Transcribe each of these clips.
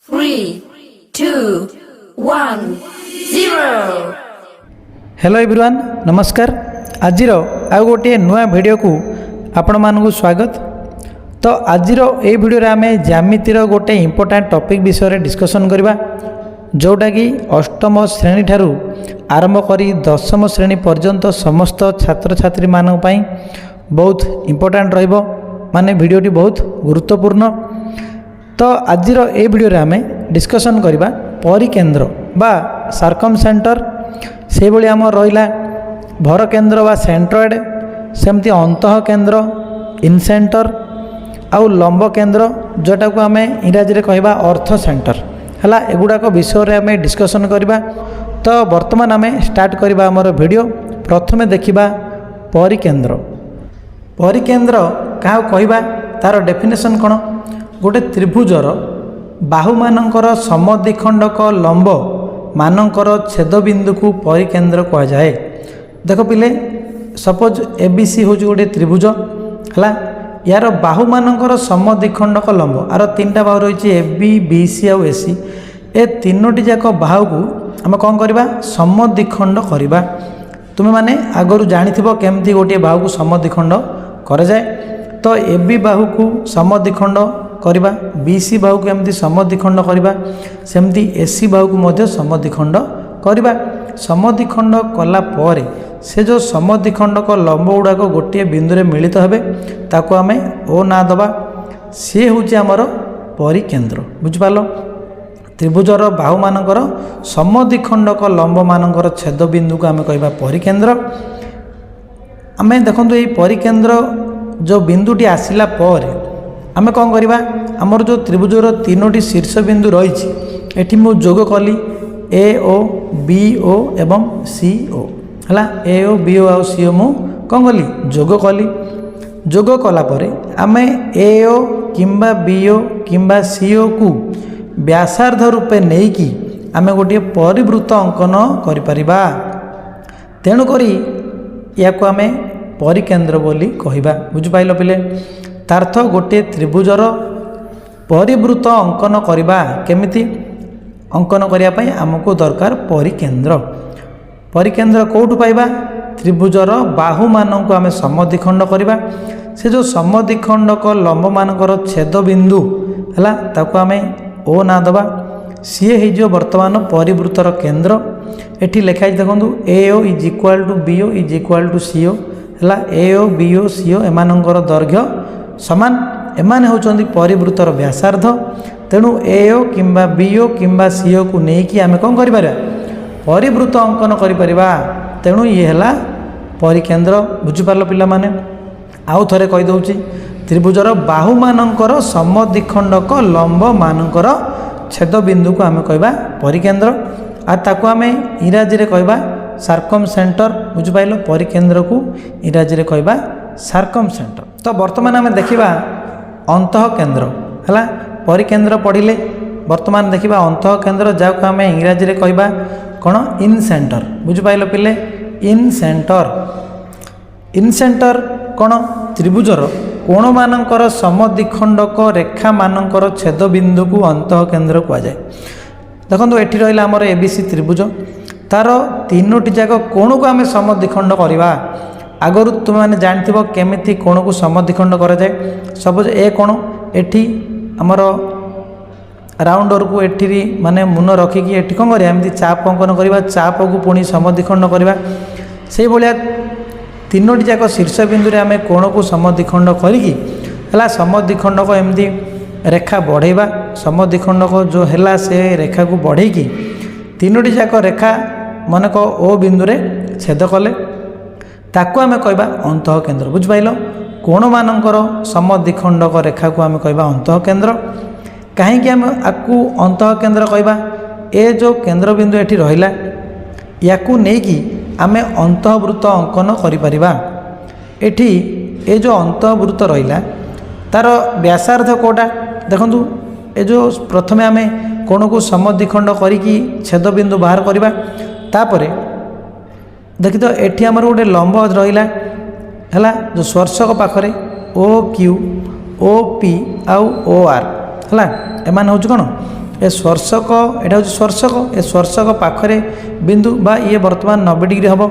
3, 2, 1, 0. Hello everyone नमस्कार आज आउ गोटे नुआ वीडियो को आपण मानक स्वागत। तो आज ये वीडियो रे आमे ज्यामितिर गोटे इंपोर्टेंट टॉपिक विषय डिस्कशन करबा जोटा कि अष्टम श्रेणी ठारू आरंभ करी दशम श्रेणी पर्यंत समस्त छात्र छात्री मानक पई बहुत इंपोर्टेंट रहिबो माने वीडियोटी बहुत गुरुत्वपूर्ण। तो आज ये वीडियो रे आमे डिस्कशन करबा परिकेंद्र बा सर्कम सेंटर से भली आम रहा भर केंद्र बा सेंट्रॉइड सेमती अंतः केंद्र इनसेंटर आउ लंब केंद्र जोटा को आम इंग्राजी रे कहबा अर्थ सेंटर हला एगुड़ाक विषय रे आम डिस्कशन करबा। तो वर्तमान आम स्टार्ट करबा हमर वीडियो। प्रथमे देखिबा परिकेंद्र। परिकेंद्र क्या कहबा तार डेफिनेशन कौन गोटे त्रिभुजर बाहु मानकर समद्विखंडक लंब मानकर छेदबिंदु को परिकेंद्र कह जाए। देख पिले सपोज एबीसी हूँ गोटे त्रिभुज है यार बाहु मानकर समद्विखंडक लंब आर तीन बाहु रही ए बी बी सी आउ एसी ए तीनोटी जाक बाहु को आम कौन करवा समद्विखंड करवा। तुम्हें माने आगरू जानिथिबो केमती गोटे बाहु को समद्विखंड करे जाए। तो ए बी बाहु को समद्विखंड करवा बीसी बाहु को एमती समद्विखंड करवा सेमती एसी बाहु को मध्य समद्विखंड करवा। समद्विखंड कला परे से जो समद्विखंडक लंब गुड़ाक गोटे बिंदु रे मिलित हेबे ताको आमे ओ ना दबा सी हूँ आमर परिकेंद्र। बुझिपाल त्रिभुजर बाहु मानकर समद्विखंडक लंब मानकर छेद बिंदु को आमे कहबा परिकेंद्र। आमे देखंतु एई परिकेंद्र जो बिंदुटी आसिला परे आमे कौन करवा आमर जो त्रिभुजर तीनोटी शीर्ष बिंदु रही एठी मु जोग कली ए ओ बी ओ एवं सी ओ है ए ओ बी ओ आउ सी ओ मु कौन कली जोग कली। जोग कला परे आमे ए ओ किंबा बी ओ किंबा सी ओ को व्यासार्ध रूपे नहीं कि आमे गोटे परिवृत्त अंकन करिपरिबा। तेणु करी याको आमे परिकेंद्र बोली कहिबा। बुझिपाइल पिले तार्थ गोटे त्रिभुजर परिवृत्त अंकन करवा केमिति अंकन करने आमको दरकार परिकेंद्र। परिकेंद्र कौटू पाइबा त्रिभुजर बाहु मानक आम समद्विखंड करवा से जो समद्विखंडक लंब मानकर छेद बिंदु है ताको आम ओ ना दबा सी हो वर्तमान परिवृत्तर केंद्र। एठी लिखाई देखो A O is equal to B O is equal to C O है ए ओ बी ओ सी ओ एमानकर दैर्घ्य समान एमाने होचंदी परिवृत्तर व्यासार्ध। तेणु ए ओ किंबा बी ओ किंबा सी ओ को नेकी आमे कौन करि पारा परिवृत्त अंकन करि परिबा। तेणु ये हला परिकेंद्र। बुझिपारल पिला माने आउ थरे कहि दउची त्रिभुजर बाहु मानकर समद्विखंडक लंब मानकर छेद बिंदु को आमे कहबा परिकेंद्र आ ताको आमे इंग्राजी रे कहबा सर्कम सेंटर। बुझिपाइल परिकेंद्र को इंग्राजी रे कहबा सर्कम सेंटर। तो वर्तमान आम देखा अंतः केंद्र है परिकेंद्र पढ़ले वर्तमान देखा अंतः केंद्र जहाँ आम इंग्राजी रे कहबा कौन इन सेंटर। बुझिपाइल पिले इन सेंटर। इन सेंटर कौन त्रिभुजर कोण मानकर समद्विखंडक रेखा मानकर छेद बिंदु को अंतः केंद्र कह जाए। देखो ये रहा आमर एबीसी त्रिभुज तार तीनोटी जाक कोण को आम समद्विखंड करवा। आगरू तुम मैंने जानथिबो केमिति कोण को समद्विखंड करा जाए। सपोज ए कोण एठी हमर राउंडर को एठी माने मुन रखिकी एठी कौन करिया एमती चाप अंकन करवा चाप को पुणी समद्विखंड करवा। से भलिया तीनोटी जाक शीर्ष बिंदु रे आमे कोण को समद्विखंड करिकी हला समद्विखंड को एमती रेखा बढ़ेबा। समद्विखंड को जो हैला से रेखा को बढ़ेकी तीनोटी जाक रेखा मन को ओ बिंदु रे छेद कले ताकू आमे कहबा अंतः केंद्र। बुझिपाइल कोण मानकर समद्विखंडक रेखा को आमे कहबा अंतः केंद्र। कहीं आम आपको अंतः केंद्र कहबा ए जो केंद्र बिंदु एठी रहिला याकू नेकी आमे अंतःवृत्त अंकन करि परिबा। एठी ए जो अंतःवृत्त रहिला तार व्यासार्ध कोटा देखंतु ए जो प्रथमे आमे कोण को समद्विखंड करिकी छेद बिंदु बाहर करबा तापरे देखी तो एठी आमर गोटे लंब रहिला है जो स्पर्शक पाखरे ओ क्यू ओ पी आउ ओ आर है एमान हूँ कौन ए स्पर्शक एटा हूँ स्पर्शक ए स्पर्शक पाखरे बिंदु बा ये वर्तमान 90 डिग्री हम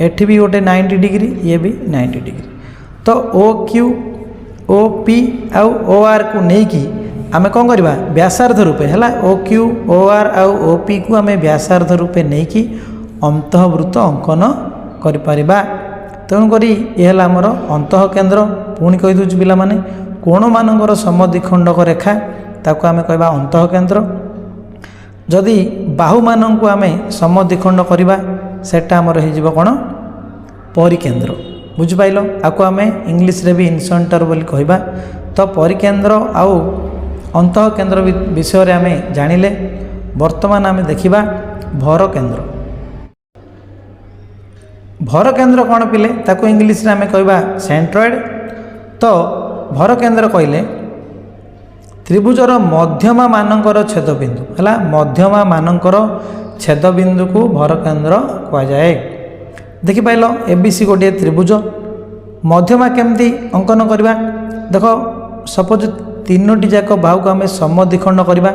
एठी भी गोटे 90 डिग्री ये भी 90 डिग्री तो ओ क्यू ओ पी आउ ओ आर को लेकिन आम कौन करवा व्यासार्ध रूपे है ओ क्यू ओ आर आउ ओ पी को आम व्यासार्ध रूपे नहीं कि अंतःवृत्त अंकन करिपरिबा तेणुक ये आमर अंतः केन्द्र पुणी कही दूँ पिला माने कोण मानकर समद्विखंडक रेखा ताको आम कहवा अंतः केन्द्र जदि बाहु मानक आम समद्विखंड करवा सेटा आमर हो कौन परिकेन्द्र बुझिपाइल आपको आम इंग्लीश रे भी इनसेंटर बोली कहवा तो परिकेन्द्र आउ अंतः केन्द्र विषय आम जानिले वर्तमान आम देखिबा भर केन्द्र भर केन्द्र कौन पिले ताको इंग्लीश रे आम कहवा सेंट्रॉइड तो भर केन्द्र कहले त्रिभुजर मध्यमा मानकर छेदबिंदु है मध्यमा मानकर छेदबिंदु को भर केन्द्र कहुए देखिपाइल एबीसी गोटे त्रिभुज मध्यमा केमती अंकन करवा देख सपोज तीनोटी जाक बाहु को आम समद्विखंड करवा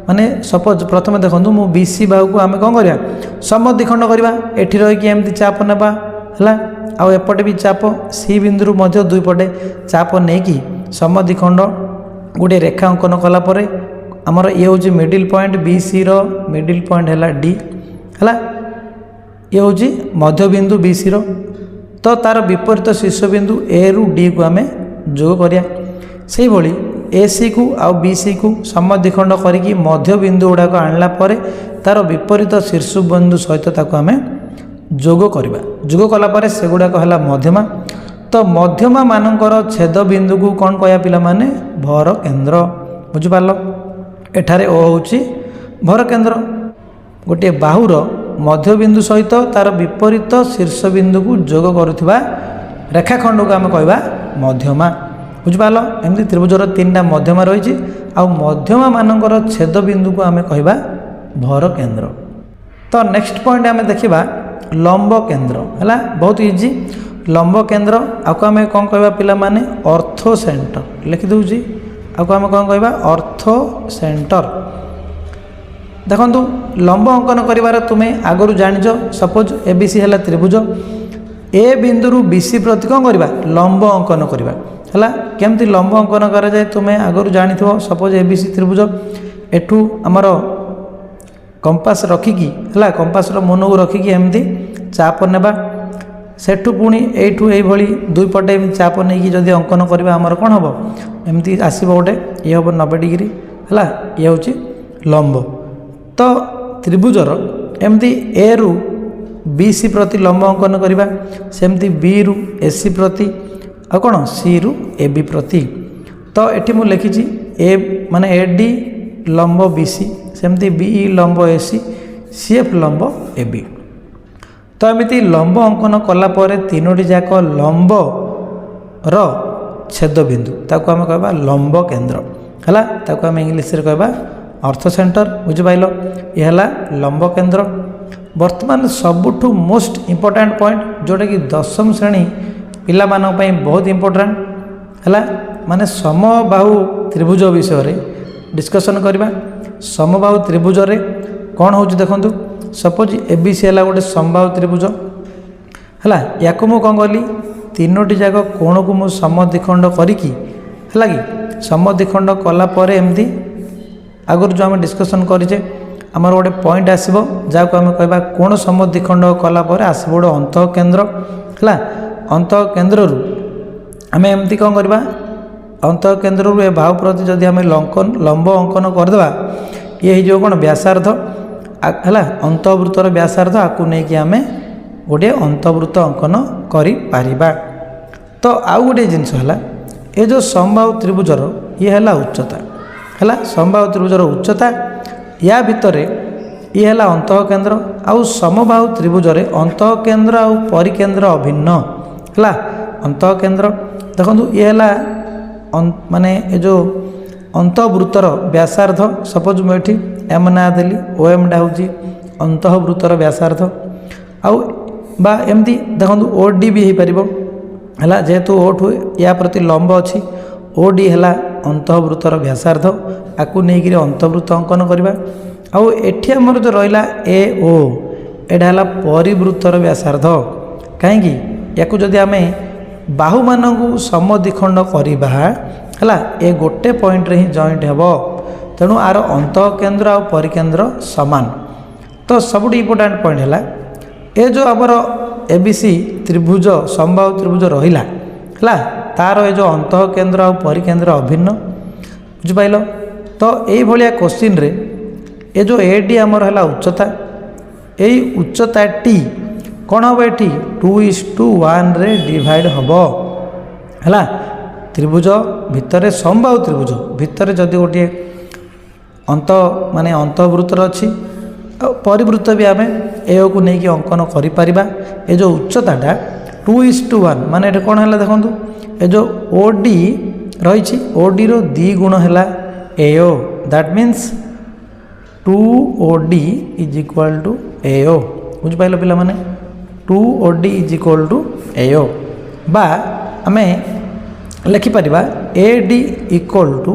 माने सपोज प्रथम देखूँ मु बीसी बाहु को आम कौन करवा समद्विखंड करवा एठी रही एमती चाप नेबा है आउ एपटे भी चाप सी बिंदु मध्य दुई पटे चाप नहीं कि समद्विखंड गोटे रेखा अंकन कलापर आमर ये हूँ मिडिल पॉइंट बी सी रो मिडिल पॉइंट है डी है ये हूँ मध्यबिंदु बी सी रो तो तार विपरीत शीर्ष बिंदु ए रु डी को आम जोग करिया से भली ए सी को आउ बी सी को समद्विखंड करिकी मध्यबिंदु गुड़ाक आणला परे तार विपरीत शीर्ष बिंदु सहित ताको आम जोग करवा जोग कलापर से गुड़ाक है मध्यमा तो मध्यमा मानकर छेद बिंदु को कौन कह पिला माने भर केन्द्र बुझिपार एठारे ओ हूँ भर केन्द्र गोटे बाहुर मध्यबिंदु सहित तार विपरीत शीर्ष बिंदु को जोग करुवा रेखाखंड को आम कहवा मध्यमा बुझिपार एमती त्रिभुजर 3टा मध्यमा रही आउ मध्यमा मानकर छेद बिंदु को आम कहवा भर केन्द्र तो नेक्स्ट पॉइंट आम देखा लंब केन्द्र है बहुत इजी लंब केन्द्र आपको आम कौन कहवा पिला माने ऑर्थो सेंटर लिखि दूची आपको आम कौन कहवा ऑर्थो सेंटर देखु लंब अंकन कर तुम्हें आगु जानिच सपोज एबीसी है त्रिभुज ए बिंदु बीसी प्रति कौन करवा लंब अंकन करवा है केमती लंब अंकन कराए तुम्हें आगु जानी सपोज एबीसी त्रिभुज एठू आमर कंपास रखिकी है कंपास मन को रखिकी एमती चाप नेबा सेठू पुणी एठू ये दुई पटे चाप नहीं जदि अंकन करवा आमर कौन हम एमती आसब गोटे ये हम 90 डिग्री है ये हूँ लंब तो त्रिभुजर एमती ए रु बी सी प्रति लंब अंकन करवा सेमती बी रु ए सी प्रति आ कौन सी रु ए बी प्रति तो ये मुझे लिखी ए माने ए डी लंब बी सी सेमती बी लंब ए सी सी एफ लंब ए बी तो एमती लंब अंकन कलापर तीनोटी जाक लंब रो छेद बिंदु ताको आम कहवा लंब केन्द्र है ताको आम इंग्लीश रे कहवा अर्थ सेंटर बुझिपाइल यह लंब केन्द्र वर्तमान सबुठु मोस्ट इम्पोर्टाट पॉइंट जोटा कि 10म श्रेणी पिला बहुत इम्पोर्टाट है माने समबाहु त्रिभुज विषय डिस्कसन करवा समबाहु त्रिभुज रे कौन हो देखु सपोज एबीसी है गोटे समबाहु त्रिभुज है या मुझे कौन कली तीनोटी जाक कोण को मुझे समद्विखंड करी है कि समद्विखंड कलापर एमती आगुरी जो आम डिस्कसन करें आमर गोटे पॉइंट आसो जहाँ आम कहवा कोण समद्विखंड कलापर आसब गोटे अंतः केन्द्र है अंतः केन्द्र आम एमती कौन करवा अंतः केन्द्र ए बाहु प्रति जदि आम लंब अंकन करदे ये हो कौन व्यासार्ध है अंतःवृत्तर व्यासार्ध आपको नहीं आम गोटे अंतःवृत्त अंकन करिपरिबा तो आउ गोटे जिनस है ये जो समबाहु त्रिभुजर ये है उच्चता है समबाहु त्रिभुजर उच्चता या भितर ये है अंतः केन्द्र आउ समबाहु त्रिभुजर अंतः केन्द्र आउ परिकेन्द्र अभिन्न है अंतः केन्द्र देखो ये है माने ये जो अंतःवृत्तर व्यासार्ध सपोज मुझे एम ना देली ओ एम टा हूँ अंतःवृत्तर व्यासार्ध आउ बा एमती देखो ओडी भी हो पार है जेहेतु ओ ठू या प्रति लंब अच्छी ओडी है अंतःवृत्तर व्यासार्ध आकु नहीं अंतःवृत्त अंकन करवा आउ एठी हमर जो रहिला ए ओ एटा हला परिवृत्तर व्यासार्ध कहीं या जदि आम बाहु मानू समद्विखंड करवा है ए गोटे पॉइंट रे ही जॉइंट हेब तेणु आर अंत केन्द्र आ परिकेन्द्र सामान तो सबुठ इम्पोर्टाट पॉइंट है ए जो आमर एबीसी त्रिभुज समबाहु त्रिभुज रहिला है तार ये जो अंत केन्द्र आ परिकेन्द्र अभिन्न बुझिपाइल तो ये क्वेश्चन रे ये जो ए डी आमर है उच्चता यही उच्चता टी कौन हम ये 2:1 रे डिवाइड हम है त्रिभुज भितर समबाहु त्रिभुज भितर जदि गोटे अंत माने अंतवृत्तर अच्छी परिवृत्त भी आम ए को लेकिन अंकन करिपरिबा ए जो उच्चताटा 2:1 माने ये कौन है देखो ये जो ओडी रही ओडी रो 2 गुण है AO that means 2OD is equal to AO बुझिपाइल पिला माने 2OD इज इक्वाल टू एओ बा आम लिखिपर AD इक्वाल टू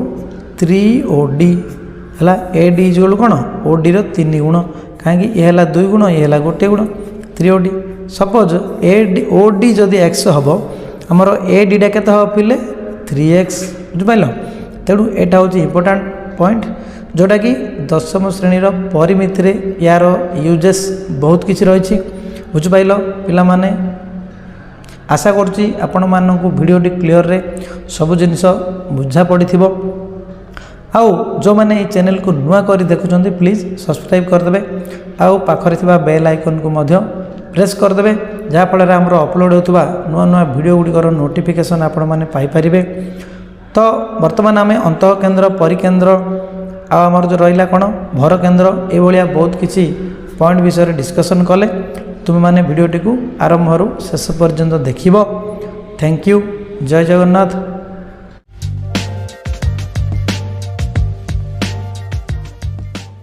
3OD है AD इज इक्वाल कौन ओडी रो 3 गुण कहीं ये है 2 गुण ये है गोटे गुण 3OD सपोज OD जदि x हम आमर AD टा केते हम पिले 3x बुझिपाइल तेणु यहाँ हूँ इम्पोर्टाट पॉइंट जोटा कि दशम श्रेणीर परिमिति रे यार यूजेस बहुत किसी रही बुझिपाइल पिला माने आशा करुँची आपण मानक भिडियोटी क्लियर रे सब जिनस बुझा पड़ी आउ जो मैंने ये चैनल को नुआ करी देखुं प्लीज सब्सक्राइब करदे आउ पाखरे थिबा बेल आइकन को मध्य प्रेस करदे जहाँफल आमर अपलोड होता नुआ नुआ भिडियो गुड़िकर नोटिफिकेशन आपण मैंने पाइपर तो बर्तमान आम अंत केन्द्र परिकेन्द्र आमर जो रहा कौन भर केन्द्र ये बहुत किसी पॉइंट विषय डिस्कसन कले तुम्हें मैंने भिडियोटी को आरंभ शेष पर्यंत देखिब। Thank you. जय जगन्नाथ।